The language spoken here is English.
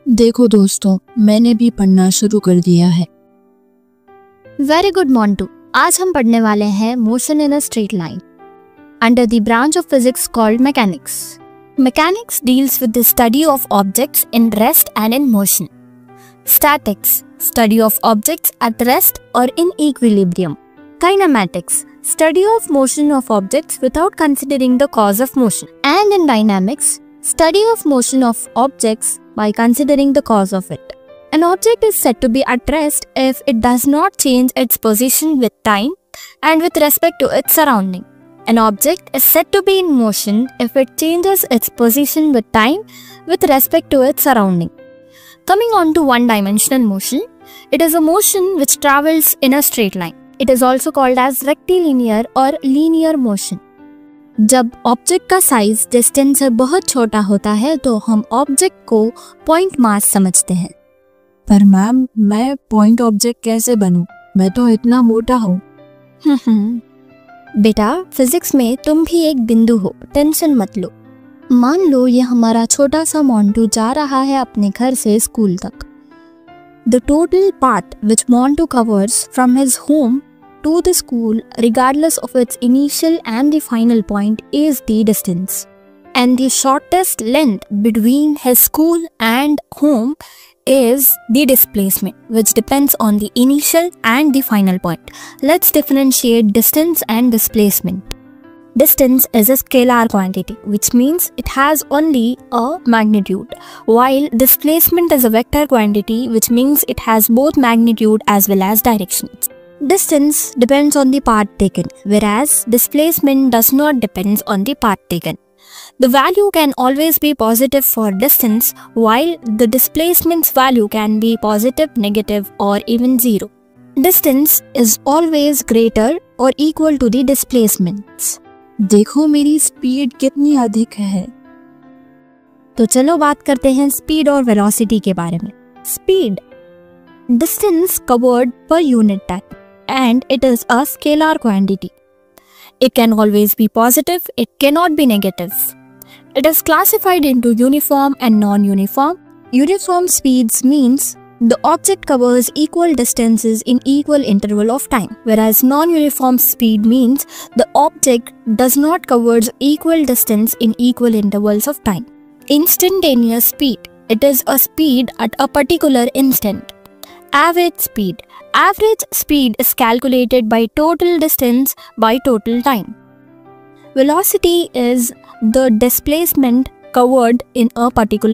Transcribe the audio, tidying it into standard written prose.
देखो दोस्तों, मैंने भी पढ़ना शुरू कर दिया है। Very good Montu. आज हम पढ़ने वाले हैं motion in a straight line under the branch of physics called mechanics. Mechanics deals with the study of objects in rest and in motion. Statics, study of objects at rest और in equilibrium. Kinematics, study of motion of objects without considering the cause of motion. And in dynamics, study of motion of objects by considering the cause of it. An object is said to be at rest if it does not change its position with time and with respect to its surrounding. An object is said to be in motion if it changes its position with time with respect to its surrounding. Coming on to one-dimensional motion, it is a motion which travels in a straight line. It is also called as rectilinear और linear motion. जब object का size distance से बहुत छोटा होता है तो हम ऑब्जेक्ट को पॉइंट मास समझते हैं। पर मैम, मैं पॉइंट ऑब्जेक्ट कैसे बनूं? मैं तो इतना मोटा हूँ। बेटा, फिजिक्स में तुम भी एक बिंदु हो, टेंशन मत लो। मान लो ये हमारा छोटा सा मोंटू जा रहा है अपने घर से स्कूल तक। The total path which Montu covers from his home to the school, regardless of its initial and the final point, is the distance. And the shortest length between his school and home is the displacement, which depends on the initial and the final point. Let's differentiate distance and displacement. Distance is a scalar quantity, which means it has only a magnitude, while displacement is a vector quantity, which means it has both magnitude as well as directions. Distance depends on the path taken, whereas displacement does not depend on the path taken. The value can always be positive for distance, while the displacement's value can be positive, negative, or even zero. Distance is always greater or equal to the displacements. देखो मेरी speed कितनी अधिक है। तो चलो बात करते हैं स्पीड और वेलोसिटी के बारे में। Speed, distance covered per unit time, and it is a scalar quantity. It can always be positive, it cannot be negative. It is classified into uniform and non-uniform. Uniform speeds means the object covers equal distances in equal interval of time, whereas non-uniform speed means the object does not cover equal distance in equal intervals of time. Instantaneous speed, it is a speed at a particular instant. Average speed is calculated by total distance by total time. Velocity is the displacement covered in a particular